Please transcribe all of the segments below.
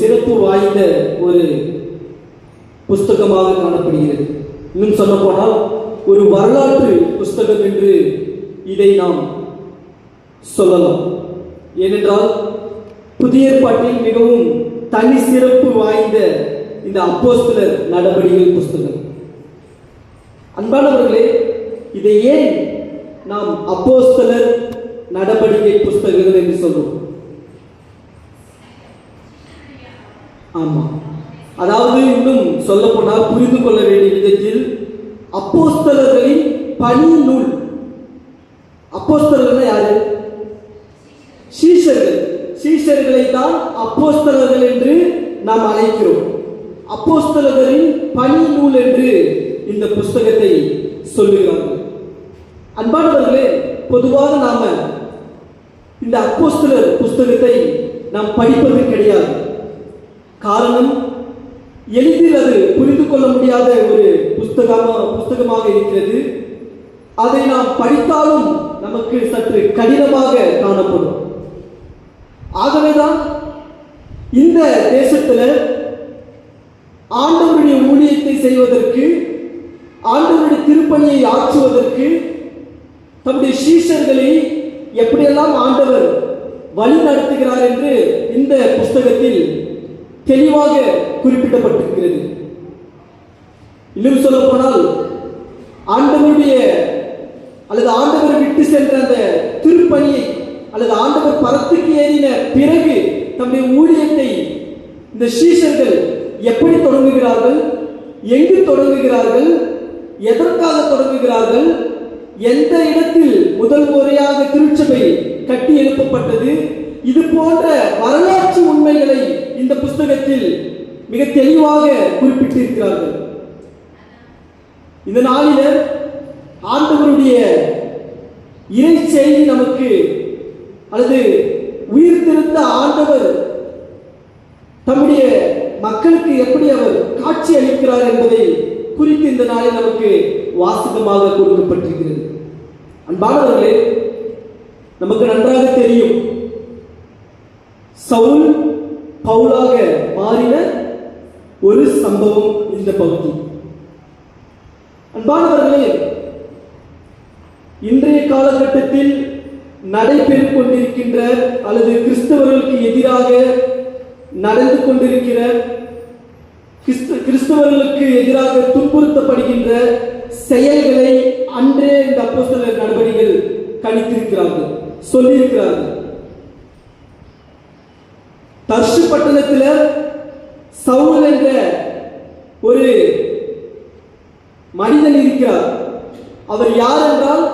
சிறப்பு வாய்ந்த ஒரு புஸ்தகமாக காணப்படுகிறது. இன்னும் சொல்ல போனால் ஒரு வரலாற்று புஸ்தகம் என்று இதை நாம் சொல்லலாம். ஏனென்றால் புதிய ஏற்பாட்டில் மிகவும் தனி சிறப்பு வாய்ந்த இந்த அப்போஸ்தலர் நடவடிக்கைகள் புஸ்தகம். அன்பானவர்களே, இதை ஏன் நாம் அப்போஸ்தலர் நடவடிக்கை புஸ்தகங்கள் என்று சொல்றோம்? ஆமா, அதாவது இன்னும் சொல்ல போனால் புரிந்து கொள்ள வேண்டிய விதத்தில் அப்போஸ்தலர்களின் பணி நூல். அப்போஸ்தலர்கள் யாரு? சீஷர்கள். சீஷர்களை தான் அப்போஸ்தலர்கள் என்று நாம் அழைக்கிறோம். அப்போஸ்தலர்களின் பணி நூல் என்று இந்த புஸ்தகத்தை சொல்லுகிறார்கள். அன்பானவர்களே, பொதுவாக நாம இந்த அப்போஸ்தலர் புஸ்தகத்தை நாம் படிப்பது கிடையாது. காரணம், எளிதில் அது புரிந்து கொள்ள முடியாத ஒரு புஸ்தகமாக இருக்கிறது. அதை நாம் படித்தாலும் நமக்கு சற்று கடினமாக காணப்படும். ஆகவேதான் இந்த தேசத்தில் ஆண்டவருடைய ஊழியத்தை செய்வதற்கு, ஆண்டவருடைய திருப்பணியை ஆற்றுவதற்கு தம்முடைய சீஷர்களை எப்படியெல்லாம் ஆண்டவர் வழி நடத்துகிறார் என்று இந்த புஸ்தகத்தில் தெளிவாக குறிப்பிடப்பட்டிருக்கிறது. இன்னும் சொல்ல போனால் ஆண்டவருடைய அல்லது ஆண்டவர் விட்டு சென்ற அந்த திருப்பணியை அல்லது ஆண்டவர் பரத்துக்கு ஏறின பிறகு தம்முடைய ஊழியத்தை இந்த சீஷர்கள் எப்படி தொடங்குகிறார்கள், எங்கு தொடங்குகிறார்கள், எதற்காக தொடங்குகிறார்கள், எந்த இடத்தில் முதல் முறையாக திருச்சபை கட்டி எழுப்பப்பட்டது, இது போன்ற வரலாற்று உண்மைகளை இந்த புஸ்தகத்தில் மிக தெளிவாக குறிப்பிட்டிருக்கிறார்கள். இந்த நாளில ஆண்டவருடைய இறை செய்தி நமக்கு அல்லது உயிர்த்தெழுந்த ஆண்டவர் தம்முடைய மக்களுக்கு எப்படி அவர் காட்சி அளிக்கிறார் என்பதை குறித்து இந்த நாளில் நமக்கு வாசகமாக கொடுக்கப்பட்டிருக்கிறது. அன்பானவர்களே, நமக்கு நன்றாக தெரியும் சவுல் பவுலாக மாறின ஒரு சம்பவம் இந்த பகுதி. அன்பானவர்களே, இன்றைய காலகட்டத்தில் நடைபெற்றுக் கொண்டிருக்கின்ற அல்லது கிறிஸ்தவர்களுக்கு எதிராக நடந்து கொண்டிருக்கிற, கிறிஸ்தவர்களுக்கு எதிராக துன்புறுத்தப்படுகின்ற செயல்களை அன்றே இந்த அப்போஸ்தலர் நடவடிக்கைகள் கணித்திருக்கிறார்கள், சொல்லியிருக்கிறார்கள். தர்சு பட்டணத்தில் சவுல் என்ற ஒரு மனிதன் இருக்கிறார். அவர் யார் என்றால்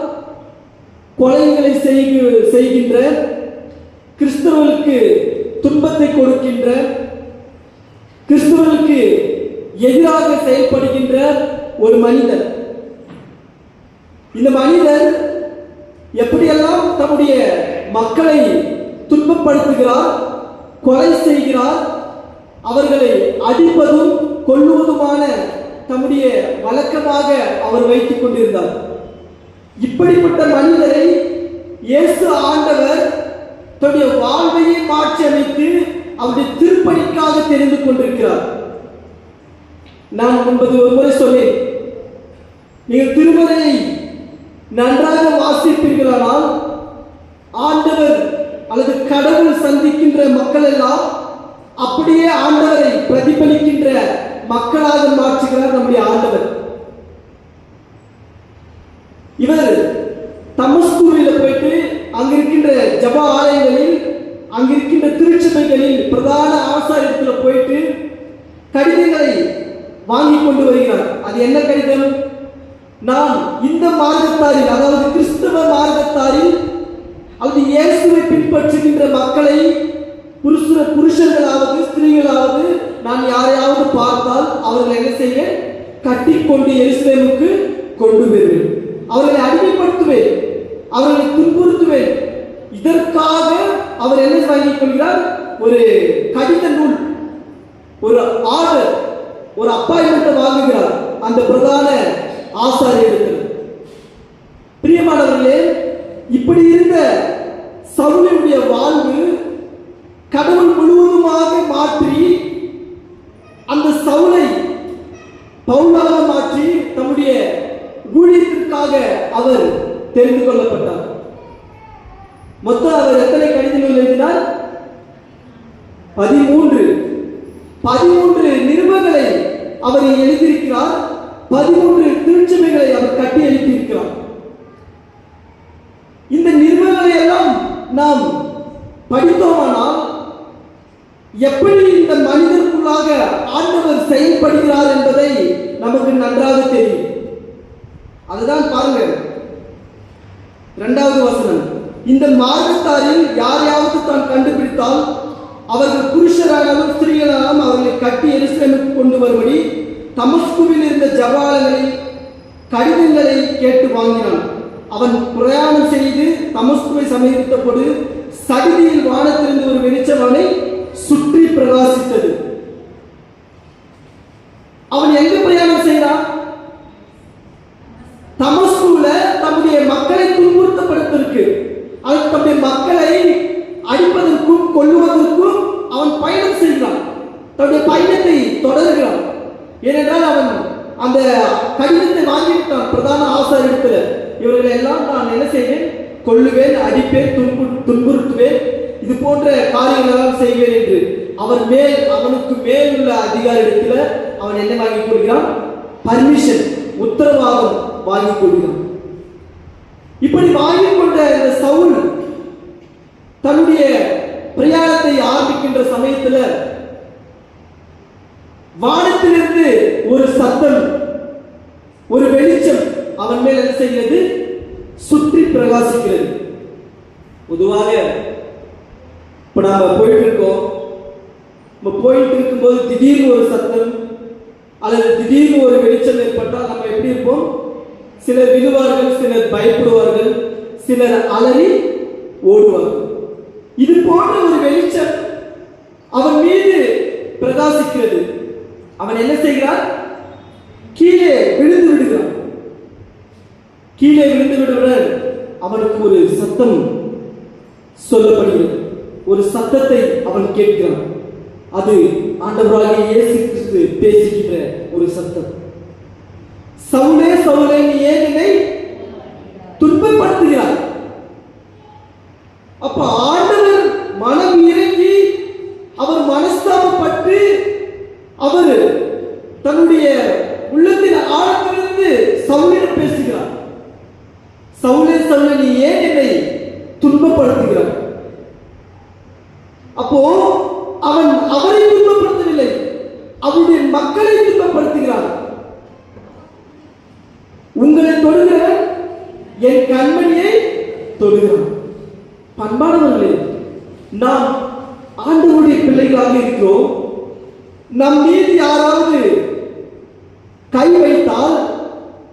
கொலைகளை செய்கின்ற, கிறிஸ்தவர்களுக்கு துன்பத்தை கொடுக்கின்ற, கிறிஸ்தவர்களுக்கு எதிராக செயல்படுகின்ற ஒரு மனிதர். இந்த மனிதர் எப்படியெல்லாம் தம்முடைய மக்களை துன்பப்படுத்துகிறார், கொலை செய்கிறார், அவர்களை அடிப்பதும் கொல்லுவதுமான தம்முடைய வழக்கமாக அவர் வைத்துக் கொண்டிருந்தார். இப்படிப்பட்ட மனிதரை இயேசு ஆண்டவர் தன்னுடைய வாழ்வையை மாற்றி அமைத்து அவருடைய திருப்பணிக்காக தெரிந்து கொண்டிருக்கிறார். நான் முன்பது ஒரு முறை சொன்னேன், நீங்கள் திருமறையை நன்றாக வாசிப்பீர்களானால் ஆண்டவர் அல்லது கடவுள் சந்திக்கின்ற மக்கள் எல்லாம் அப்படியே ஆண்டவரை பிரதிபலிக்கின்ற மக்களாக மாற்றுகிறார் நம்முடைய ஆண்டவர். இவர் தமஸ்கூரில் போயிட்டு அங்கிருக்கின்ற ஜப ஆலயங்களில், அங்கிருக்கின்ற திருச்சபைகளில் பிரதான ஆசாரியத்தில் போயிட்டு கடிதங்களை வாங்கி கொண்டு வருகிறார். அது என்ன கடிதம்? நான் இந்த மார்க்கத்தாரில், அதாவது கிறிஸ்தவ மார்க்கத்தாரில் அல்லது இயேசுவை பின்பற்றுகின்ற மக்களை, புருஷர்களாவது ஸ்திரீகளாவது நான் யாரையாவது பார்த்தால் அவர்களை என்ன செய்ய, கட்டிக்கொண்டு எருசலேமுக்கு கொண்டு வருவேன், அவர்களை அடிமைப்படுத்துவேன், அவர்களை துன்புறுத்துவேன். இதற்காக அவர் என்ன வாங்கிக் கொள்கிறார்? ஒரு கடித நூல், ஒரு ஆர்டர், ஒரு அப்பாயின்மெண்ட் வாங்குகிறார் அந்த பிரதான ஆசாரியர்கள். பிரியமானவர்களே, இப்படி இருந்த சவுலுடைய வாழ்வு கடவுள் முழுவதுமாக மாற்றி தெரிந்து கொள்ளப்பட்டார். மொத்தம் அவர் எத்தனை கடிதங்கள் எழுதினார்? 13 நிருபங்களை அவர் எழுதியிருக்கிறார். 13 திருச்சபைகளை அவர் கட்டி எழுப்பியிருக்கிறார். இந்த நிருபங்களை எல்லாம் நாம் படித்தோமானால் எப்படி இந்த மனிதனுக்குள்ளாக ஆண்டவர் செயல்படுகிறார் என்பதை நமக்கு நன்றாக தெரியும். அதுதான் பாருங்க, 2வது வசனம். இந்த மார்க்கத்தாரில் யாரையாவது தான் கண்டுபிடித்தால் அவர்கள் புருஷரானாலும் ஸ்திரீகளானாலும் அவர்களை கட்டி எருசலேமுக்கு கொண்டு வரும்படி தமஸ்குவில் இருந்த ஜபாலங்களை கடிதங்களை கேட்டு வாங்கினான். அவன் பிரயாணம் செய்து தமஸ்குவை சமீபித்த போது சடிதியில் வானத்திலிருந்து ஒரு வெளிச்சம் அவனை சுற்றி பிரகாசித்தது. அவன் எங்க பிரயாணம் செய்கிறான்? தமஸ்குல தம்முடைய மக்களை துன்புறுத்தப்படுவதற்கு, தம்முடைய மக்களை அடிப்பதற்கும் கொல்லுவதற்கும் அவன் பயணம் செய்கிறான். தன்னுடைய பயணத்தை தொடர்கிறான். ஏனென்றால் அவன் அந்த கடிதத்தை வாங்கிவிட்டான் பிரதான ஆசாரியத்துல. இவர்களை எல்லாம் நான் என்ன செய்வேன்? கொல்லுவேன், அடிப்பேன், துன்புறுத்துவேன், இது போன்ற காரியங்களெல்லாம் செய்வேன் என்று அவனுக்கு மேல் உள்ள அதிகாரிடத்துல அவன் என்ன வாங்கிக் கொள்கிறான்? பர்மிஷன், உத்தரவாதம் வாங்கிக் கொள்கிறான். இப்படி வாங்கிக் கொண்ட இந்த சவுல் தன்னுடைய பிரயாணத்தை ஆரம்பிக்கின்ற சமயத்துல வானத்திலிருந்து ஒரு சத்தம், ஒரு வெளிச்சம் அவன் மேல் என்ன செய்கிறது? சுற்றி பிரகாசிக்கிறது. பொதுவாக இப்ப நாம போயிட்டு இருக்கோம். போயிட்டு இருக்கும்போது திடீர்னு ஒரு சத்தம் அல்லது திடீர்னு ஒரு வெளிச்சம் ஏற்பட்டால் நம்ம எப்படி இருப்போம்? சிலர் விழுவார்கள், சிலர் பயப்படுவார்கள், சிலர் அலறி ஓடுவார்கள். இது போன்ற ஒரு வெளிச்சம் அவன் மீது பிரகாசிக்கிறது. அவன் என்ன செய்கிறான்? கீழே விழுந்து விடுகிறான். கீழே விழுந்து விடுவதுடன் அவனுக்கு ஒரு சத்தம் சொல்லப்படுகிறது. ஒரு சத்தத்தை அவன் கேட்கிறான். அது ஆண்டவராகிய இயேசு கிறிஸ்து பேசுகின்ற ஒரு சத்தம். சவுலே சவுலே, நீ ஏன் என்னை துன்பப்படுத்துகிறாய்? அப்ப ஆண்டவர் மனம் இறங்கி அவர் மனஸ்தாபப்பட்டு அவர் தன்னுடைய உள்ளத்தில் ஆழத்திலிருந்து சவுலிடம் பேசுகிறார். சவுலே சவுலே, நீ ஏன் என்னை துன்பப்படுத்துகிறாய்? அப்போ அவன் அவரை துன்பப்படுத்தவில்லை, அவருடைய மக்களை துன்பப்படுத்துகிறார். உங்களை தொடுகிறவன் என் கண்மணியை தொடுகிறான். பண்பானவர்களே, நாம் ஆண்டவருடைய பிள்ளைகளாக இருக்கிறோம். நம் மீது யாராவது கை வைத்தால்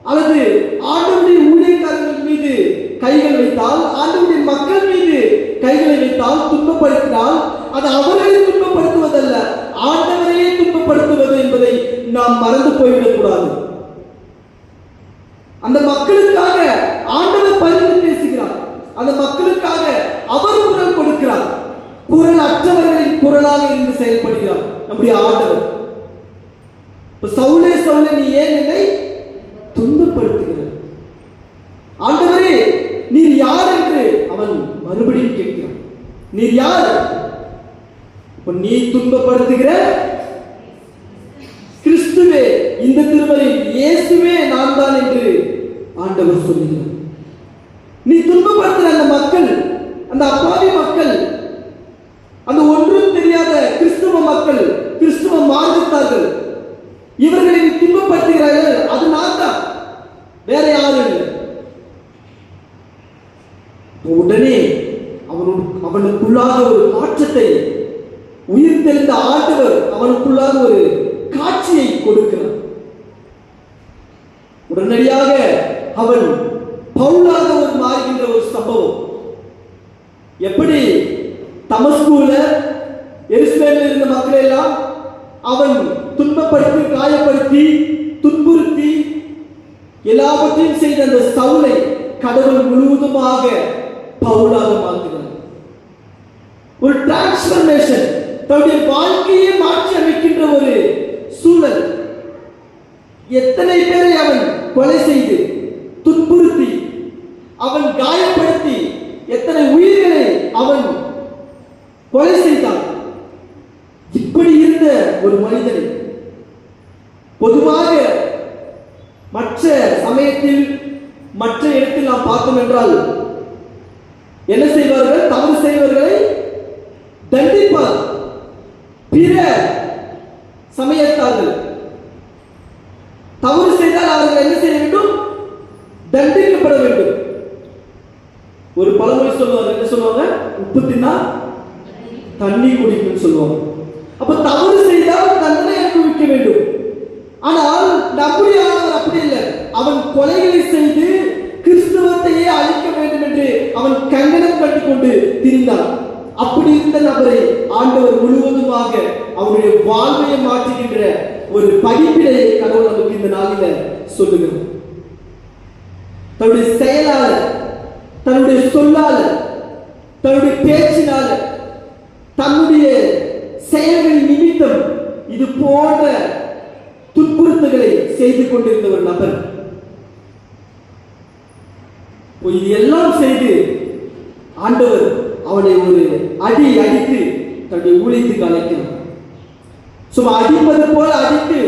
அல்லது ஆண்டவருடைய ஊழியக்காரர்கள் மீது கைகள் வைத்தால், ஆண்டவருடைய மக்கள் மீது கைகளை வைத்தால், துன்பப்படுத்தினால், அது அவர்களை துன்பப்படுத்துவதல்ல, ஆண்டவரையே துன்பப்படுத்துவது என்பதை நாம் மறந்து போய்விடக் கூடாது. அந்த மக்களுக்காக ஆண்டவர் பரிந்து பேசுகிறார். அந்த மக்களுக்காக அவர் குரல் கொடுக்கிறார். குரல் அற்றவர்களின் குரலாக இருந்து செயல்படுகிறார் நம்முடைய ஆண்டவர். சவுலே சவுலே, நீ ஏன் என்னை துன்பப்படுத்துகிறார்? ஆண்டவரே, நீர் யார் என்று அவன் மறுபடியும் கேட்கிறான். நீர் யார்? நீ துன்பப்படுத்துகிற கிறிஸ்துவே, இந்த திருமலையில் இயேசுவே நான் தான் என்று ஆண்டவர் சொல்லுகிறார். நீ துன்பப்படுத்துகிற அந்த மக்கள், அந்த அப்பாவி மக்கள், அந்த ஒன்றும் தெரியாத கிறிஸ்துவ மக்கள், கிறிஸ்துவ மார்க்கத்தார்கள், இவர்களை நீ துன்பப்படுத்துகிறார்கள். அது நான் தான், வேற யாரும் இல்லை. உடனே அவனுக்குள்ளாக ஒரு மாற்றத்தை, உயிர் தெளிந்த ஆண்டவர் அவனுக்குள்ளாக ஒரு காட்சியை கொடுக்கிறார். உடனடியாக அவன் பவுலாக ஒரு மாறுகின்ற ஒரு சம்பவம். எப்படி தமஸ்குல எருசலேமில் இருந்த மக்களை எல்லாம் அவன் துன்பப்படுத்தி, காயப்படுத்தி, துன்புறுத்தி எல்லாவற்றையும் செய்த அந்த சவுலை கடவுள் முழுவதுமாக பவுலாக மாற்றுகிறார். ஒரு டிரான்ஸ்பர்மேஷன், தன்னுடைய வாழ்க்கையை மாற்றி அமைக்கின்ற ஒரு சூழல். எத்தனை பேரை அவன் கொலை செய்து, துன்புறுத்தி, அவன் காயப்படுத்தி எத்தனை உயிர்களை அவன் கொலை செய்தான். இப்படி இருந்த ஒரு மனிதனை பொதுவாக மற்ற சமயத்தில் மற்ற இடத்தில் நாம் பார்த்தோம் என்றால் என்ன செய்வார்கள்? தவறு செய்வர்களை தண்டிப்பார். பிற சமயத்தார்கள் தவறு செய்தால் அவர்கள் என்ன செய்ய வேண்டும்? தண்டிக்கப்பட வேண்டும். ஒரு பழமொழி சொல்லுவாங்க, என்ன சொல்லுவாங்க? உப்பு தின்னா தண்ணி குடிக்கும் சொல்லுவாங்க. அப்ப தவறு செய்தால் தண்டனை அனுபவிக்க வேண்டும். ஆனால் நம்முடைய ஆண்டவர் அப்படி இல்லை. அவன் கொலைகளை செய்து கிறிஸ்தவத்தையே அழிக்க வேண்டும் என்று அவன் கங்கணம் கட்டி கொண்டு திரிந்தான். அப்படி இருந்த நபரை ஆண்டவர் முழுவதுமாக அவருடைய வாழ்வையை மாற்றுகின்ற ஒரு படிப்பினை கடவுள் நமக்கு இந்த நாளில சொல்லுகிறார். தன்னுடைய செயலால, தன்னுடைய சொல்லால, தன்னுடைய பேச்சினால, தன்னுடைய செயல்களின் நிமித்தம் இது போன்ற துன்புறுத்தல்களை செய்து கொண்டிருந்த ஒரு நபர் இது எல்லாம் செய்து ஆண்டவர் அவனை ஒரு அடி அடித்து தன்னுடைய ஊழியத்துக்கு அழைக்கிறார். சும்மா அடிப்பது போல அடித்து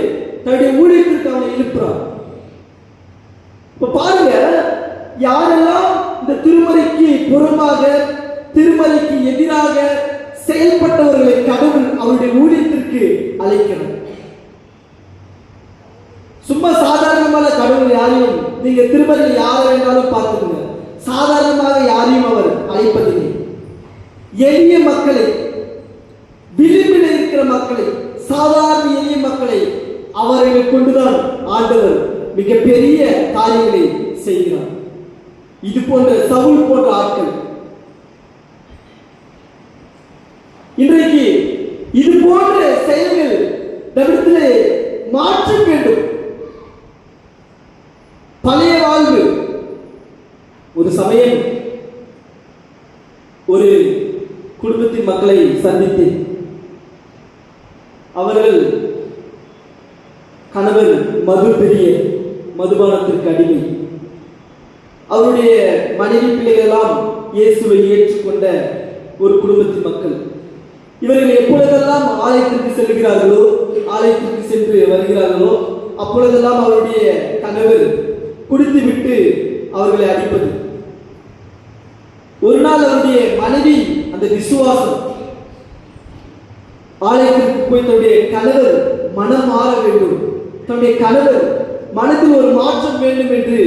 தன்னுடைய ஊழியத்திற்கு அவனை எழுப்புறார். இப்ப பாருங்க, யாரெல்லாம் இந்த திருமறைக்கு புறமாக, திருமறைக்கு எதிராக செயல்பட்டவர்களை கடவுள் அவருடைய ஊழியத்திற்கு அழைக்கிறார். சும்மா சாதாரணமான கடவுள் யாரையும் நீங்க திருமறையில் யாரை வேண்டாலும் பார்த்துக்கோங்க. சாதாரணமாக யாரையும் அவர் அழைப்பதில்லை. எளிய மக்களை, விளிம்பில் இருக்கிற மக்களை, சாதாரண எளிய மக்களை அவர்களை கொண்டுதான் ஆண்டவர் மிகப்பெரிய காரியங்களை செய்கிறார். இது போன்ற சவுல் போன்ற ஆட்கள் இன்றைக்கு இது போன்ற செயல்கள் நம்மிடத்திலே மாற்ற வேண்டும். பழைய வாழ்வு. ஒரு சமயம் ஒரு குடும்பத்தின் மக்களை சந்தித்து அவர்கள் கணவர் மதுபானத்திற்கு அடிமை, அவருடைய மனைவி பிள்ளைகள் எல்லாம் இயேசுவை ஏற்றுக்கொண்ட ஒரு குடும்பத்தின் மக்கள். இவர்கள் எப்பொழுதெல்லாம் ஆலயத்திற்கு செல்கிறார்களோ, ஆலயத்திற்கு சென்று வருகிறார்களோ, அப்பொழுதெல்லாம் அவருடைய கணவர் குடித்து விட்டு அவர்களை அடிப்பது. ஒரு நாள் அவருடைய மனைவி அந்த விசுவாசம் ஆலயத்திற்கு போய் தன்னுடைய கணவர் மனம் மாற வேண்டும், தன்னுடைய கணவர் மனதில் ஒரு மாற்றம் வேண்டும் என்று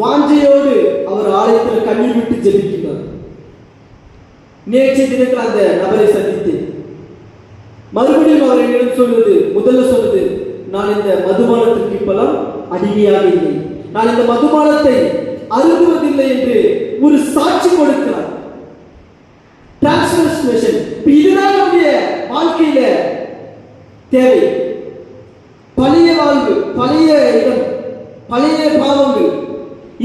வாஞ்சையோடு அவர் ஆலயத்தில் கண்ணீர் விட்டு ஜெபிக்கிறார். நேற்றைய தினத்தில் அந்த நபரை சந்தித்து மறுபடியும் அவர் என்னிடம் சொல்வது, முதல்ல சொல்வது, நான் இந்த மதுபானத்திற்கு இப்பெல்லாம் அடிமையாக இல்லை, நான் இந்த மதுபானத்தை அருந்துவதில்லை என்று ஒரு சாட்சி கொடுக்கிறார். டிரான்ஸ்ஃபர்மேஷன். இதுதான் நம்முடைய வாழ்க்கையில தேவை. பழைய வாழ்வு, பழைய இடம், பழைய பாவங்கள்,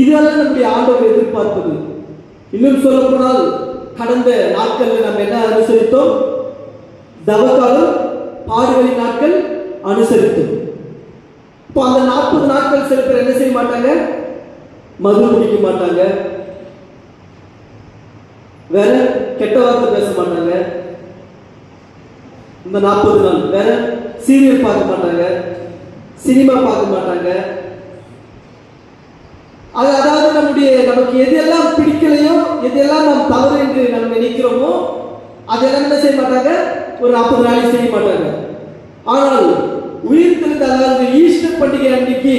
இதெல்லாம் நம்முடைய ஆண்டவர் எதிர்பார்ப்பது. இன்னும் சொல்ல போனால் கடந்த நாட்களில் நம்ம என்ன அனுசரித்தோம்? தவக்காலம், பாடுகளின் நாட்கள் அனுசரித்தோம். இப்போ அந்த 40 நாட்கள் சில பேர் என்ன செய்ய மாட்டாங்க? மது குடிக்க மாட்டாங்க, வேற கெட்ட வார்த்தை பேச மாட்டாங்க. இந்த 40 நாள் வேற சீரியல் பார்க்க மாட்டாங்க, சினிமா பார்க்க மாட்டாங்க. அதாவது நமக்கு எதெல்லாம் பிடிக்கலையோ, எதெல்லாம் நாம் தவறு என்று நம்ம நினைக்கிறோமோ அதெல்லாம் என்ன செய்ய மாட்டாங்க? ஒரு 40 நாளைக்கு செய்ய மாட்டாங்க. ஆனால் உயிர்த்தெழுந்த, அதாவது ஈஸ்டர் பண்டிகை அன்னைக்கு,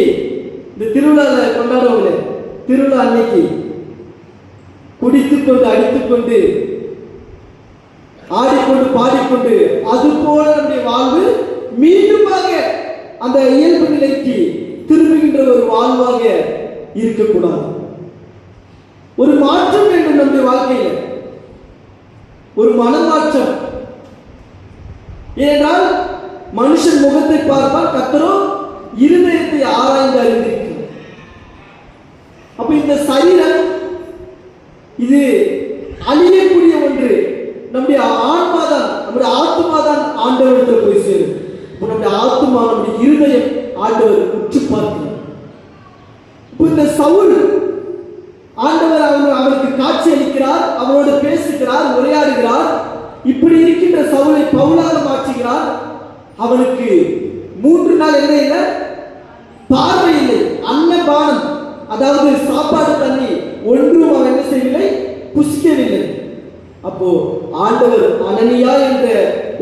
இந்த திருவிழாவை கொண்டாடுவாங்களே, திருவிழா அன்னைக்கு குடித்துக்கொண்டு, அடித்துக்கொண்டு, ஆடிக்கொண்டு, பாடிக்கொண்டு, அது போல நம்முடைய வாழ்வு மீண்டுமாக அந்த இயல்பு நிலைக்கு திரும்புகின்ற ஒரு வாழ்வாக இருக்கக்கூடாது. ஒரு மாற்றம் வேண்டும் நம்முடைய வாழ்க்கையில, ஒரு மனமாற்றம். ஏனென்றால் மனுஷன் முகத்தை பார்ப்பால், கர்த்தரோ இருதயத்தை ஆராய்ந்து அறிந்திருக்கிறார். அப்ப இந்த சரீரம் இது அழியக்கூடிய ஒன்று. நம்முடைய ஆன்மாதான், நம்முடைய ஆத்மாதான் ஆண்டவரிடத்தில் போய் சேரும். நம்முடைய ஆத்மா, நம்முடைய இருதயம் ஆண்டவர் உற்று பார்க்கிறார். இந்த சவுல் ஆண்டவர் அவனுக்கு காட்சி அளிக்கிறார், அவனோடு பேசுகிறார், உரையாடுகிறார். இப்படி இருக்கின்ற சவுலை பவுலாக மாற்றுகிறார். அவனுக்கு 3 நாள் என்ன இல்லை? பார்வை இல்லை, அன்னபானம், அதாவது சாப்பாடு தண்ணி ஒன்றும் அவன் என்ன செய்யவில்லை? புசிக்கவில்லை. அப்போ ஆண்டவர் அனனியா என்ற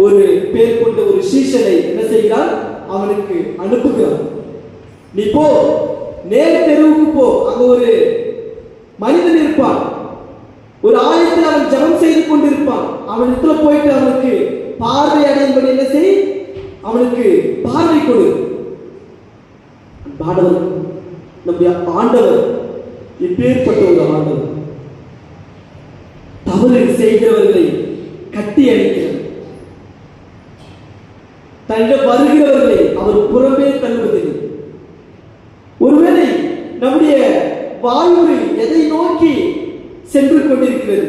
ஒரு பேர் கொண்ட ஒரு சீஷனை என்ன செய்கிறார்? அவனுக்கு அனுப்புகிறார். நீ போ, நேர் தெருவுக்கு போ, அங்க ஒரு மனிதன் இருப்பான், ஒரு ஆலயத்தில் அவன் ஜெபம் செய்து கொண்டிருப்பான். அவனிடத்துல போயிட்டு அவனுக்கு பார்வை அடையும்படி என்ன செய்? அவனுக்கு பார்வை கொடு. ஆண்டவர், நம்முடைய ஆண்டவர் எப்பேற்பட்ட ஒரு ஆண்டவர்! தவறு செய்கிறவர்களை கட்டி அணைக்கிறார். தன்னிடம் வருகிறவர்களை அவர் புறமே தள்ளுவதில்லை. ஒருவேளை நம்முடைய வாழ்வு எதை நோக்கி சென்று கொண்டிருக்கிறது?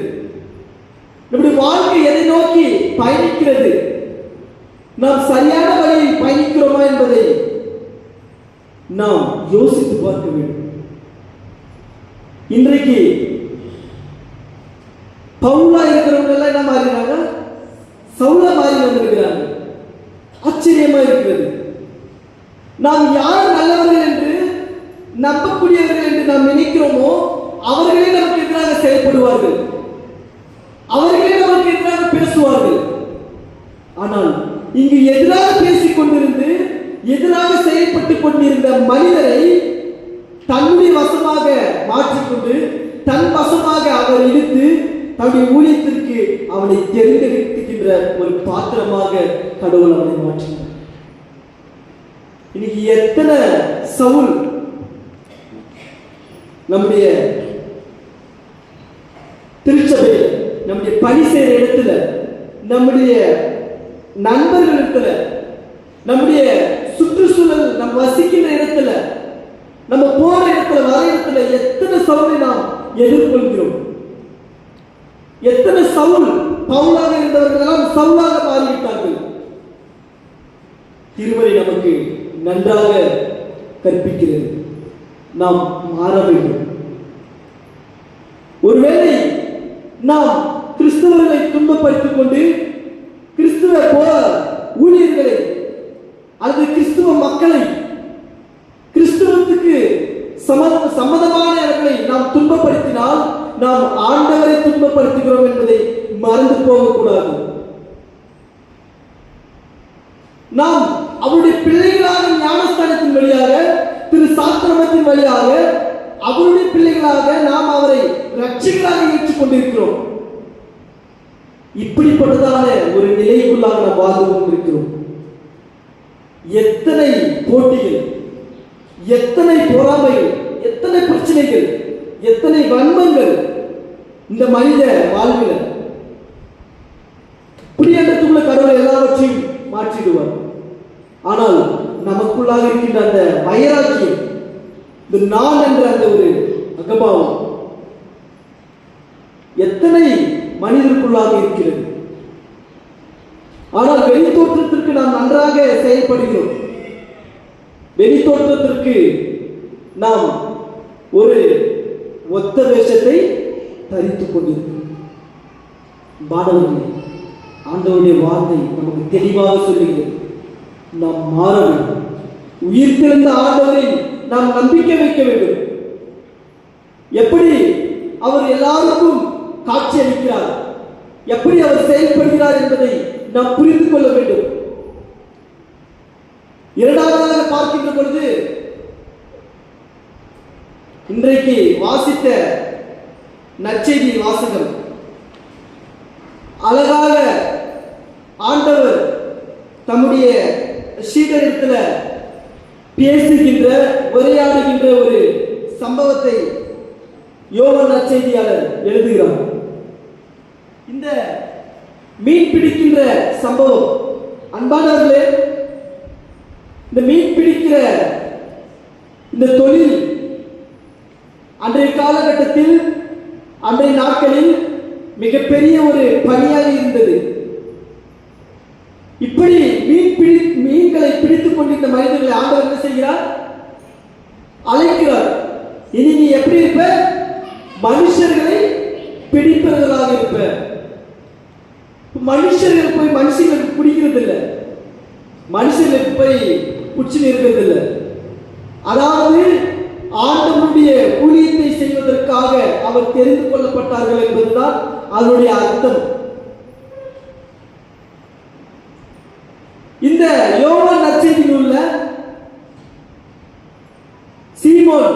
நம்முடைய வாழ்க்கை எதை நோக்கி பயணிக்கிறது? நாம் சரியான வழியில் பயணிக்கிறோமா என்பதை நாம் யோசித்து பார்க்க வேண்டும். இன்றைக்கு பவுலா இருக்கிறவங்க எல்லாம் என்ன மாறினாங்க? சவுலா மாறி வந்திருக்கிறாங்க. ஆச்சரியமா இருக்கிறது. நாம் யார் நல்லவர்கள் என்று, நம்பக்கூடியவர்கள் என்று நாம் நினைக்கிறோமோ அவர்களே நமக்கு எதிராக செயல்படுவார்கள், அவர்களே நமக்கு எதிராக பேசுவார்கள். ஆனால் இங்கு எதிராக பேசிக் கொண்டிருந்து எதிராக செயல்பட்டுக் கொண்டிருந்த மனிதரை தன்னுடைய வசமாக மாற்றிக்கொண்டு தன் வசமாக அவர் இழுத்து தன்னுடைய ஊழியத்திற்கு அவனை தெரிந்தெடுக்கின்ற ஒரு பாத்திரமாக கடவுள் அவனை மாற்றினார். இன்னைக்கு எத்தனை சவுல் நம்முடைய திருச்சபையில், நம்முடைய பணி செய்கிற இடத்துல, நம்முடைய நண்பர்களிடத்துல, நம்முடைய சுற்றுச்சூழல், நம்ம வசிக்கின்ற இடத்துல, நம்ம போற இடத்துல, வர இடத்துல எத்தனை சவுலை நாம் எதிர்கொள்கிறோம்? எத்தனை சவுல் பவுலாக இருந்தவர்கள் சவுலாக மாறிவிட்டார்கள். திருமறை நமக்கு நன்றாக கற்பிக்கிறது. நாம் மாற வேண்டும். ஒருவேளை நாம் கிறிஸ்தவர்களை துன்பப்படுத்திக் கொண்டு கிறிஸ்துவ ஊழியர்களை அல்லது கிறிஸ்துவ மக்களை, கிறிஸ்துவத்துக்கு சம்மதமானவர்களை நாம் துன்பப்படுத்தினால் நாம் ஆண்டவரை துன்பப்படுத்துகிறோம் என்பதை மறந்து போகக்கூடாது. நாம் அவருடைய பிள்ளைகளாக ஞானஸ்தானத்தின் வழியாக, திரு சாத்திரமத்தின் வழியாக அவருடைய பிள்ளைகளாக நாம் அவரை ரட்சிகளாக ஏற்றுக்கொண்டிருக்கிறோம். இப்படிப்பட்டதான ஒரு நிலைக்குள்ளாக நாம் வாழ்ந்து கொண்டிருக்கிறோம். எத்தனை போட்டிகள், எத்தனை பொறாமைகள், எத்தனை பிரச்சனைகள், எத்தனை வன்மங்கள் இந்த மனித வாழ்வில். பிரியத்துக்குள்ள கடவுள் எல்லாவற்றையும் மாற்றிடுவார். ஆனால் நமக்குள்ளாக இருக்கின்ற அந்த வைராக்கியம், இந்த நான் என்ற அந்த ஒரு அகபாவம் எத்தனை மனிதருக்குள்ளாக இருக்கிறது. ஆனால் வெளித்தோற்றத்திற்கு நாம் நன்றாக செயல்படுகிறோம். வெளித்தோற்றத்திற்கு நாம் ஒரு ஒத்த வேஷத்தை தரித்துக் கொண்டிருக்கிறோம். மாணவர்களே, ஆண்டவருடைய வார்த்தை நமக்கு தெளிவாக சொல்லுகிறது, நாம் மாற வேண்டும். உயிர்த்தெழுந்த ஆண்டவரை நாம் நம்பிக்கை வைக்க வேண்டும். எப்படி அவர் எல்லாருக்கும் காட்சி அளிக்கிறார், எப்படி அவர் செயல்படுகிறார் என்பதை நாம் புரிந்து கொள்ள வேண்டும். இரண்டாவதாக பார்க்கின்ற பொழுது, இன்றைக்கு வாசித்த நற்செய்தி வாசகம் அழகாக ஆண்டவர் தம்முடைய சீடரிடத்தில் பேசுகின்ற, உரையாடுகின்ற ஒரு சம்பவத்தை யோவான் நற்செய்தியாளர் எழுதுகிறார். இந்த மீன் பிடிக்கின்ற சம்பவம், அன்பானவர்களே, இந்த மீன் பிடிக்கிற இந்த தொழில் அன்றைய காலகட்டத்தில், அன்றைய நாட்களில் மிகப்பெரிய ஒரு பணியாக இருந்தது. இப்படி மீன்களை பிடித்துக் கொண்டிருந்த மனிதர்களை ஆண்டவர் என்ன செய்கிறார்? அழைக்கிறார். இனி நீ எப்படி இருப்ப? பிடிப்பவர்களாக இருப்ப. மனுஷர்கள் போய் மனுஷங்களுக்கு பிடிக்கிறது இல்லை, மனுஷர்களுக்கு போய் பிடிச்சு இருக்கிறது இல்லை. அதாவது ஆண்டவருடைய ஊழியத்தை செய்வதற்காக அவர் தெரிந்து கொள்ளப்பட்டார்கள் என்பதுதான் அதனுடைய அர்த்தம். இந்த யோவான் நற்செய்தியில் உள்ள சீமோன்,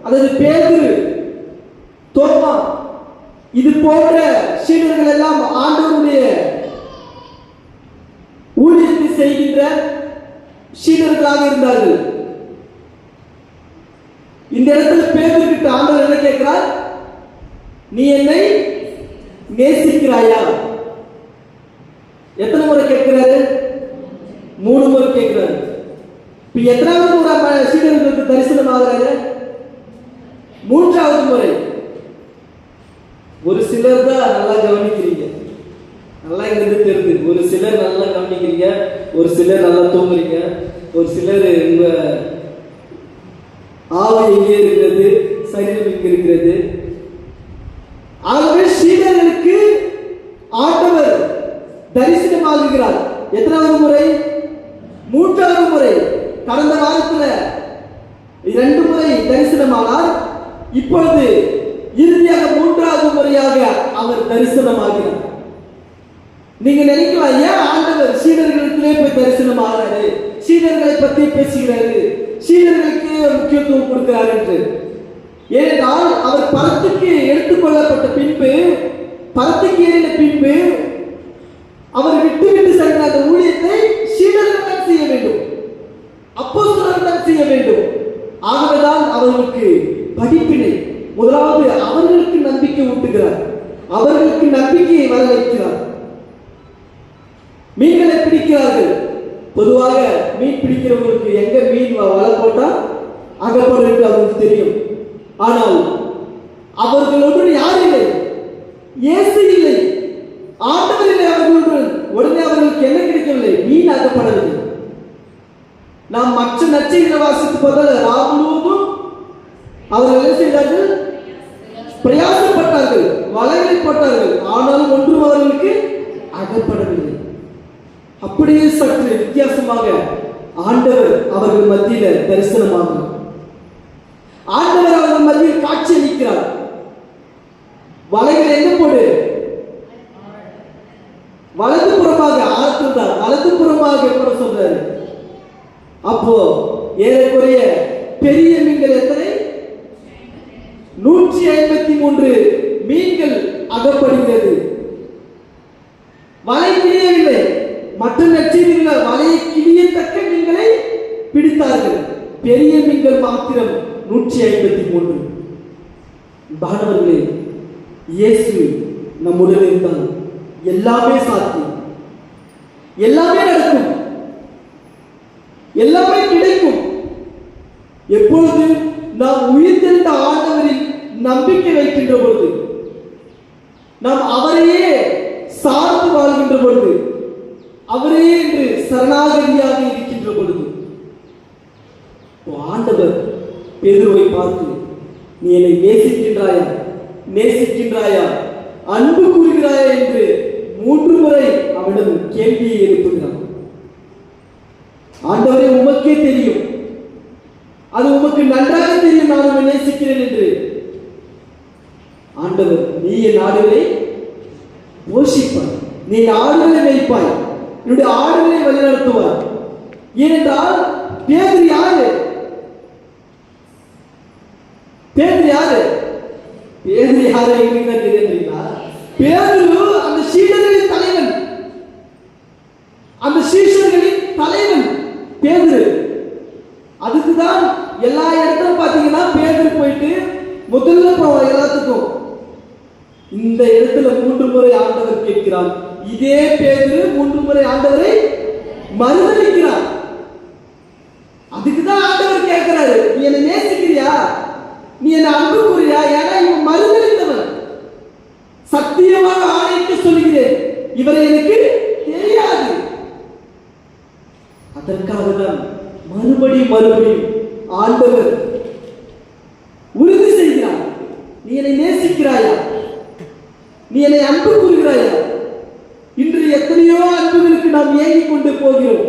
அதாவது பேதுரு, தோமா, இது போன்ற சீடர்கள் எல்லாம் ஆண்டவருடைய ஊழியத்தை செய்கின்ற சீடர்களாக இருந்தார்கள். இந்த இடத்துல பேதுரு கிட்ட ஆண்டவர் என்ன கேட்கிறார்? நீ என்னை நேசிக்கிறாயா? எத்தனை முறை கேட்கிறாரு? 3 முறை கேட்கிறாரு. இப்ப எத்தனாவது முறை சீடர்களுக்கு தரிசனம் ஆகிறாரு? 3வது முறை. ஒரு சிலர் தான் நல்லா கவனிக்கிறீங்க, நல்லா இங்கிருந்து தெரியுது. ஒரு சிலர் நல்லா கவனிக்கிறீங்க, ஒரு சிலர் நல்லா தூங்குறீங்க, ஒரு சிலர் உங்க ஆவி எங்கே இருக்கிறது, சரீரம் எங்கே இருக்கிறது. ஆகவே சீடர்களுக்கு ஆண்டவர் தரிசனமாகிறார். எத்தனாவது முறை? 3வது முறை. கடந்த வாரத்துல 2 முறை தரிசனமானார். இப்பொழுது இறுதியாக 3வது முறையாக அவர் தரிசனமாகிறார். நீங்க நினைக்கலாம், ஏன் ஆண்டவர் சீடர்களுக்குள்ளே போய் தரிசனம் ஆகிறாரு, சீடர்களை பற்றி பேசுகிறாரு, சீடர்களுக்கு முக்கியத்துவம் கொடுக்கிறார் என்று. ஏனென்றால் அவர் பரத்துக்கு எடுத்துக்கொள்ளப்பட்ட பின்பு, பரத்துக்கு ஏறின பின்பு அவர் விட்டு சென்ற அந்த ஊழியத்தை சீடர்கள் தான் செய்ய வேண்டும், அப்போஸ்தலர்கள் தான் செய்ய வேண்டும். ஆகவேதான் அவர்களுக்கு படிப்பினை, முதலாவது அவர்களுக்கு நம்பிக்கை ஊட்டுகிறார், அவர்களுக்கு நம்பிக்கையை வர வைக்கிறார். மீன்களை பிடிக்கிறார்கள். பொதுவாக மீன் பிடிக்கிறவங்களுக்கு எங்க மீன் வலை போட்டா அகப்படும் என்று அவர்களுக்கு தெரியும். ஆனால் அவர்களோடு யார் இல்லை? இயேசு இல்லை, ஆண்டவர் இல்லை அவர்களுடன். உடனே அவர்களுக்கு என்ன கிடைக்கவில்லை? மீன் அகப்படவில்லை. நாம் மற்ற நற்செய்திகளை வாசித்து பார்த்தால் ராம் முழுவதும் அவர்கள் என்ன செய்தார்கள்? பிரயாசப்பட்டார்கள், வலைகளை போட்டார்கள், ஆனாலும் ஒன்றும் அவர்களுக்கு அகப்படவில்லை. அப்படியே சற்று வித்தியாசமாக ஆண்டவர் அவர்கள் மத்தியில் தரிசனமாகிறார். ஆண்டவர் அவர்கள் மத்தியில் காட்சி அளிக்கிறார். வலைகள் எங்க போடு? வலது புறமாக ஆழ்த்துந்தார், வலது புறமாக போட சொல்றாரு. அப்போ ஏறக்குறைய பெரிய மீன்கள் எத்தனை? 153 மீன்கள் அகப்படுகிறது. வலை கிழியவில்லை. மற்ற நற்செய்திகளில் வலையை கிழியத்தக்க மீன்களை பிடித்தார்கள். பெரிய மீன்கள் மாத்திரம் 153. பாண்டவர்களே, இயேசு நம்முடன் இருந்தால் எல்லாமே சாத்தியம், எல்லாமே நடக்கும், எல்லாமே கிடைக்கும். எப்பொழுது நாம் உயிர்த்தெழுந்த ஆண்டவரில் நம்பிக்கை வைக்கின்ற பொழுது, நாம் அவரையே சார்ந்து வாழ்கின்ற பொழுது, அவரே என்று சரணாகதியாக இருக்கின்ற பொழுது, ஆண்டவர் பேதுருவை பார்த்து, நீ என்னை நேசிக்கின்றாயா, நேசிக்கின்றாயா, அன்பு கூறுகிறாயா என்று 3 முறை அவனிடம் கேள்வியை எழுப்புகிறார். ஆண்டவரே, உமக்கே தெரியும், அது உமக்கு நன்றாக தெரியும் நான் உன்னை நேசிக்கிறேன் என்று. ஆண்டவர், நீ என் ஆடுகளை போஷிப்பாய், நீ ஆடுகளை மேய்ப்பாய், என்னுடைய ஆடுகளை வழிநடத்துவார். ஏனென்றால் பேதுரு யாரு? பேதுரு யாரு? பேதுரு யாரு எங்களுக்கு தெரியுங்களா? பேதுரு அந்த சீடர்களின் தலைவன், அந்த சீஷர்களின் தலைவன் பேதுரு. அதுக்குதான் எல்லா இடத்தும் பாத்தீங்கன்னா பேதுரு போயிட்டு முதல்ல போவார் எல்லாத்துக்கும். இந்த இடத்துல 3 முறை ஆண்டவர் கேட்கிறார். இதே பேதுரு 3 முறை ஆண்டவரை மறுதலிக்கிறார். அதுக்குதான் ஆண்டவர் கேட்கிறாரு, நீ என்னை நேசிக்கிறியா, நீ என்னை அன்பு கூறியா? ஏன்னா இவன் மறுதலித்தவன். சத்தியமாக ஆணையிட்டு சொல்லுகிறேன், இவரை எனக்கு தெரியாது. அதற்காக தான் மறுபடியும் ஆண்டவர் உறுதி செய்கிறார், நீ என்னை நேசிக்கிறாயா? நீ என்னை அன்பு கூறுகிறாயா? இன்று எத்தனையோ அன்புகளுக்கு நாம் ஏங்கிக் கொண்டு போகிறோம்.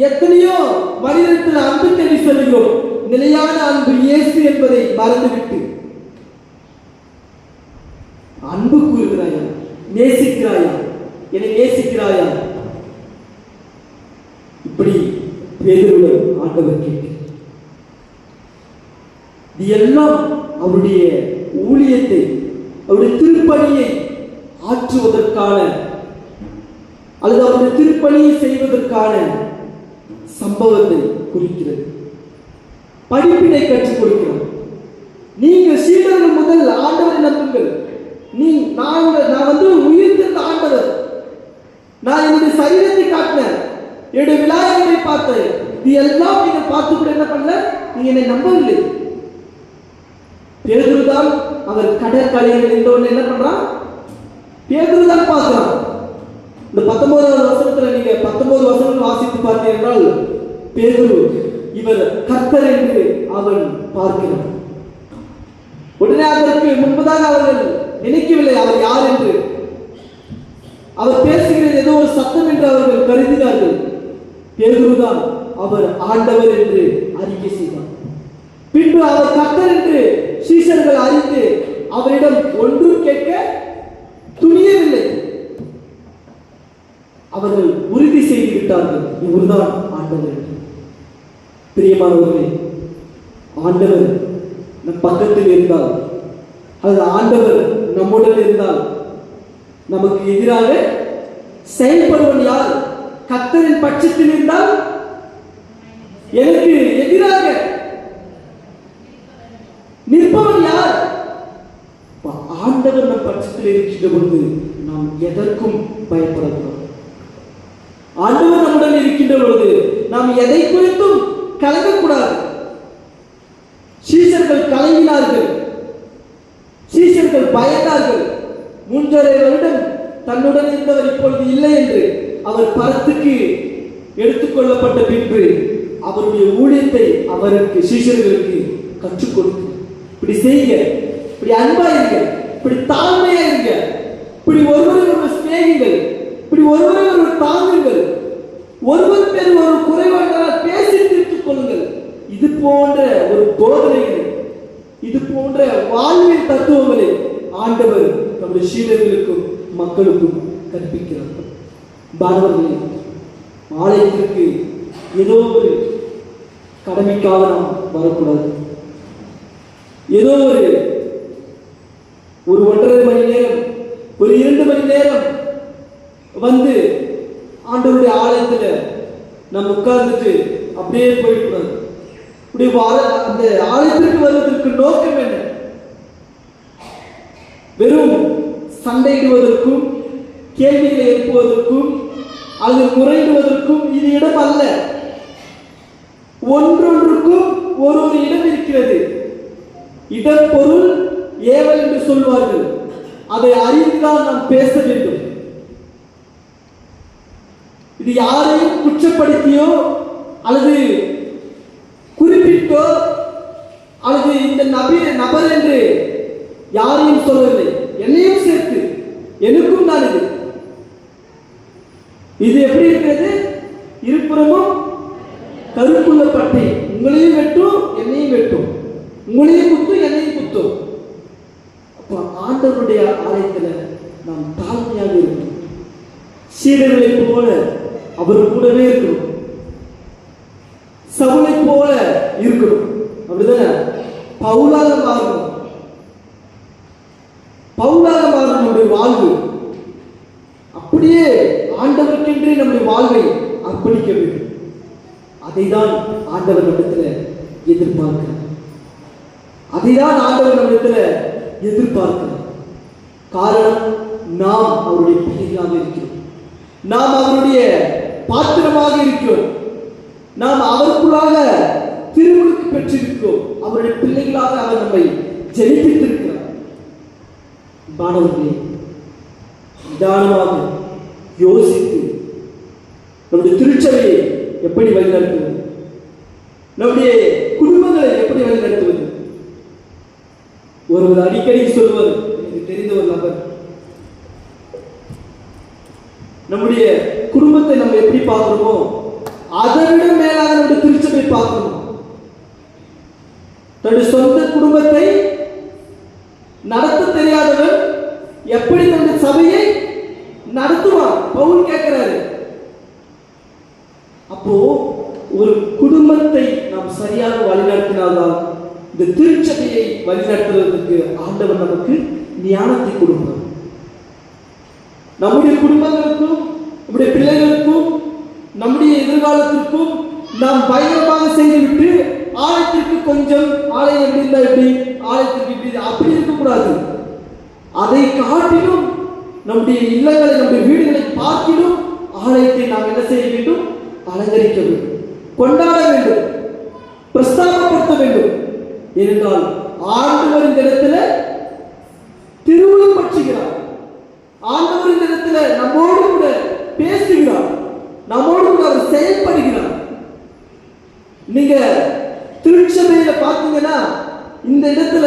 எத்தனையோ மனிதத்தில் அன்பு தேடி செல்கிறோம். நிலையான அன்பு இயேசு என்பதை மறந்துவிட்டு அன்பு கூறுகிறாயா? நேசிக்கிறாயா? என்னை நேசிக்கிறாயா? இப்படி பேதுருவிடம் ஆண்டவர் கேட்கிறார். இது எல்லாம் அவருடைய ஊழியத்தை, அவருடைய திருப்பணியை ஆற்றுவதற்கான அல்லது அவருடைய திருப்பணியை செய்வதற்கான சம்பவத்தை குறிக்கிறது. படிப்பினை கற்றுக் கொடுக்கிறோம். நீங்கள் சீடர்கள் முதல் ஆண்டவரை நம்புங்கள். நான் உயிர்த்தெழுந்த ஆண்டவர். நான் என்னுடைய சரீரத்தை காட்டினேன், என்னுடைய விலாயங்களை பார்த்தேன். இது எல்லாம் நீங்க பார்த்து கூட என்ன பண்ணல, நீங்க என்னை நம்பவில்லை. பேதுருதான் அவர் கடற்கரையில் நின்றவன் என்ன பண்றான்? பேதுருதான் பார்க்கிறான். இந்த 19வது வசனத்துல நீங்க 19 வசனங்கள் வாசித்து பார்த்தீர்கள். பேதுரு இவர் கர்த்தர் என்று அவன் பார்க்கிறான். உடனே அதற்கு முன்பதாக அவர்கள் நினைக்கவில்லை அவர் யார் என்று. அவர் பேசுகிறது ஏதோ ஒரு சத்தம் என்று அவர்கள் கருதினார்கள். பேதுருதான் அவர் ஆண்டவர் என்று அறிக்கை செய்தார். பின்பு அவர் கர்த்தர் என்று சீஷர்கள் அறிந்து அவரிடம் ஒன்றும் கேட்க துணியவில்லை. அவர்கள் உறுதி செய்து விட்டார்கள், இவர்தான் ஆண்டவர். பிரியமானவர்களே, ஆண்டவர் நம் பக்கத்தில் இருந்தால், அது ஆண்டவர் நம்முடன் இருந்தால், நமக்கு எதிராக செயல்படுவன் யார்? கர்த்தரின் பட்சத்தில் இருந்தால் எனக்கு எதிராக நிற்பவன் யார்? ஆண்டவர் நம் பட்சத்தில் இருக்கின்ற பொழுது நாம் எதற்கும் பயப்படக்கூடாது. ஆண்டவர் நம்முடன் இருக்கின்ற பொழுது நாம் எதை குறித்தும் கலங்கக்கூடாது. சீஷர்கள் கலங்கினார்கள், சீஷர்கள் பயந்தார்கள். 3.5 வருடம் தன்னுடன் இருந்தவர் இப்பொழுது இல்லை என்று அவர் பரத்துக்கு எடுத்துக்கொள்ளப்பட்ட பின்பு அவருடைய ஊழியத்தை அவருக்கு சீஷர்களுக்கு கற்றுக் கொடுத்து, இப்படி செய்யுங்க, இப்படி அன்பா இருங்க, இப்படி தாழ்மையா இருங்க, இப்படி ஒருவரை ஒருவர் சிநேகிங்கள், இப்படி ஒருவரை ஒருவர் தாங்குங்கள், ஒருவர் பேர் ஒரு குறைவாண்டால் பேசி தீர்த்துக் கொள்ளுங்கள். இது போன்ற ஒரு போதனைகள், இது போன்ற வாழ்வியல் தத்துவங்களை ஆண்டவர் நம்முடைய சீடர்களுக்கும் மக்களுக்கும் கற்பிக்கிறார். பாரவர்களே, ஆலயத்திற்கு ஏதோ ஒரு கடமைக்காக நாம் வரக்கூடாது. ஏதோ ஒரு 1.5 மணி நேரம், ஒரு 2 மணி நேரம் வந்து ஆண்டவருடைய ஆலயத்துல நம்ம உட்கார்ந்துட்டு அப்படியே போயிடக்கூடாது. அந்த ஆலயத்திற்கு வருவதற்கு நோக்கம் என்ன? வெறும் சண்டையிடுவதற்கும் கேள்விகளை எழுப்புவதற்கும் அல்லது முறையிடுவதற்கும் இது இடம் அல்ல. ஒன்றொன்றுக்கும் ஒரு இடம் இருக்கிறது. இடம் பொருள் ஏவல் என்று சொல்வார்கள். அதை அறிந்துதான் நாம் பேச வேண்டும். இது யாரையும் குற்றப்படுத்தியோ அல்லது குறிப்பிட்டோ அல்லது இந்த நபர் என்று யாரையும் சொல்லவில்லை, என்னையும் சேர்த்து எனக்கும் தான். இது எப்படி இருக்கிறது? இருபுறமும் கருப்புள்ள பட்டை, உங்களையும் வெட்டும் என்னையும் வெட்டும், உங்களையும் குத்தும் என்னையும் குத்தும். அப்போ ஆண்டவருடைய ஆலயத்துல நாம் தாழ்மையாக இருக்கணும். சீடர்களை போல அவர் கூடவே இருக்கணும். சவுலை போல இருக்கணும். அப்படிதானே? பவுலாக மாறணும். பவுலாக மாறணும் நம்முடைய வாழ்வு. அப்படியே ஆண்டவருக்கென்றே நம்முடைய வாழ்வை அர்ப்பணிக்க வேண்டும். அதைதான் ஆண்டவர் நம்மிடத்துல எதிர்பார்க்கிறார். அதைதான் ஆண்டவர் நம்மிடத்துல எதிர்பார்க்கிறார். காரணம், நாம் அவருடைய பிள்ளைகளாக இருக்கிறோம். நாம் அவருடைய பாத்திரமாக இருக்கிறோம். நாம் அவருக்குள்ளாக திருமுழுக்கு பெற்றிருக்கிறோம். அவருடைய பிள்ளைகளாக அவர் நம்மை ஜெயிப்பித்திருக்கிறார். மாணவர்களே, நிதானமாக யோசித்து நம்முடைய திருச்சபையை எப்படி வழிநடத்துவது, நம்முடைய குடும்பங்களை எப்படி வழிநடத்துவது. ஒருவர் அடிக்கடி சொல்வது, எனக்கு தெரிந்த ஒரு நபர், நம்முடைய குடும்பத்தை நம்ம எப்படி பார்க்கிறோமோ அதை விட மேலாக நம்முடைய திருச்சபை பார்க்கணும். தன்னுடைய சொந்த குடும்பத்தை நடத்த தெரியாதவன் எப்படி தன்னுடைய சபையை நடத்துவான்? பவுல் கேட்கிறாரு. அப்போ ஒரு குடும்பத்தை நாம் சரியாக வழிநடத்தினால்தான் இந்த திருச்சபையை வழிநடத்துவதற்கு ஆண்டவர் நமக்கு ஞானத்தை கொடுப்பார். நம்முடைய குடும்பங்களுக்கும் நம்முடைய பிள்ளைகளுக்கும் நம்முடைய எதிர்காலத்திற்கும் நாம் பயங்கரமாக செய்துவிட்டு ஆலயத்திற்கு கொஞ்சம் ஆலயம் எப்படி இருந்தா எப்படி, ஆலயத்திற்கு இப்படி அப்படி இருக்கக்கூடாது. அதை காட்டிலும் நம்முடைய இல்லங்களை நம்முடைய வீடுகளை பார்க்கிலும் ஆலயத்தை நாம் என்ன செய்ய வேண்டும்? அலங்கரிக்க வேண்டும், கொண்டாட வேண்டும், பிரஸ்தாபப்படுத்த வேண்டும். ஏனென்றால் ஆண்டவர் இந்த இடத்துல திருவுளம் பற்றுகிறார். ஆண்டவர் இந்த இடத்துல நம்மோடு கூட பேசுகிறார், நம்மோடு கூட அவர் செயல்படுகிறார். நீங்க திருச்சபையில பார்த்தீங்கன்னா இந்த இடத்துல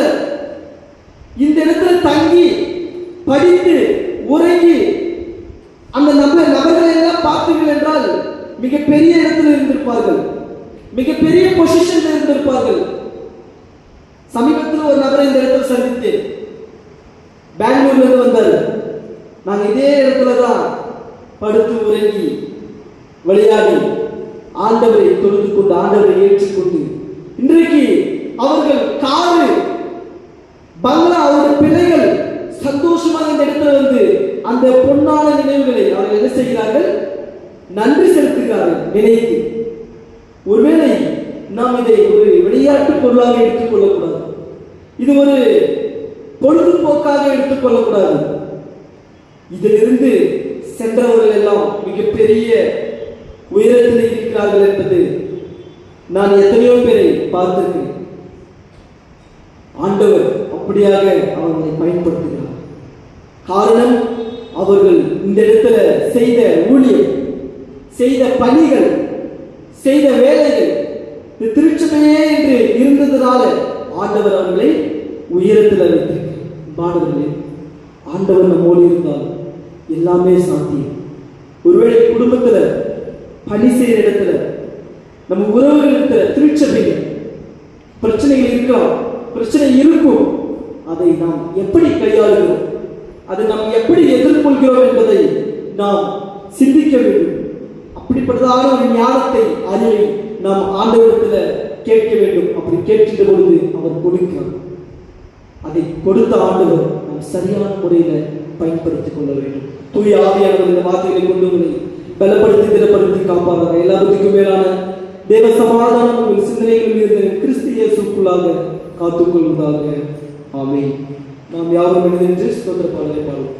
தங்கி படித்து உறங்கி அந்த நபர்களை எல்லாம் பார்த்தீர்கள் என்றால் மிகப்பெரிய இடத்துல இருந்திருப்பார்கள், மிகப்பெரிய பொசிஷன்ல இருந்திருப்பார்கள். சமீபத்தில் ஒரு நபரை இந்த இடத்துல சந்தித்தேன். பெங்களூர்ல இருந்து வந்தார். நாங்க இதே இடத்துலதான் படுத்து உறங்கி விளையாடி ஆண்டவரை தொழுது கொண்டு ஆண்டவரை ஏற்றுக்கொண்டு இன்றைக்கு அவர்கள் காரு பங்களா அவருடைய பிள்ளைகள் சந்தோஷமாக இந்த இடத்துல வந்து அந்த பொன்னான நினைவுகளை அவர்கள் என்ன செய்கிறார்கள்? நன்றி செலுத்துகிறார்கள் நினைத்து. ஒருவேளை நாம் இதை ஒரு விளையாட்டு பொருளாக எடுத்துக் கொள்ளக்கூடாது, இது ஒரு பொழுதுபோக்காக எடுத்துக் கொள்ளக்கூடாது. இதிலிருந்து சென்றவர்கள் எல்லாம் மிகப்பெரிய உயரத்தில் இருக்கிறார்கள் என்பது நான் எத்தனையோ பேரை பார்த்திருக்கிறேன். ஆண்டவர் அப்படியாக அவர்களை பயன்படுத்துகிறார். காரணம், அவர்கள் இந்த இடத்துல செய்த ஊழியம், செய்த பணிகள், செய்த வேலைகள் இந்த திருச்சபையே என்று இருந்ததுனால ஆண்டவர் அவர்களை உயரத்தில் வைத்திருக்கிறார். மாணவர்களே, ஆண்டவர் நம்மோடு இருந்தால் எல்லாமே சாத்தியம். ஒருவேளை குடும்பத்தில், பணி செய்கிற இடத்துல, நம்ம உறவுகள் இருக்கிற திருச்சபைகள் பிரச்சனைகள் இருக்கலாம், பிரச்சனை இருக்கும். அதை நாம் எப்படி கையாளுகிறோம், அதை நாம் எப்படி எதிர்கொள்கிறோம் என்பதை நாம் சிந்திக்க வேண்டும். அப்படிப்பட்டதான ஒரு ஞானத்தை, அறிவை நாம் ஆண்டவரிடத்தில் கேட்க வேண்டும். அப்படி கேட்கின்ற பொழுது அவர் கொடுக்கிறார். அதை கொடுத்த ஆண்டவர் நாம் சரியான முறையில் பயன்படுத்திக் கொள்ள வேண்டும். தூய ஆவியானவர் இந்த வார்த்தைகளை கொண்டு உங்களை பலப்படுத்தி திடப்படுத்தி காப்பார்கள். எல்லாத்துக்கும் மேலான தேவ சமாதானம் உங்கள் சிந்தனைகளில் இருந்து கிறிஸ்து இயேசுக்குள்ளாக காத்துக்கொள்வதாக. ஆமென். நாம் யாரும் எழுந்து ஸ்தோத்திர பாடலை பாடுவோம்.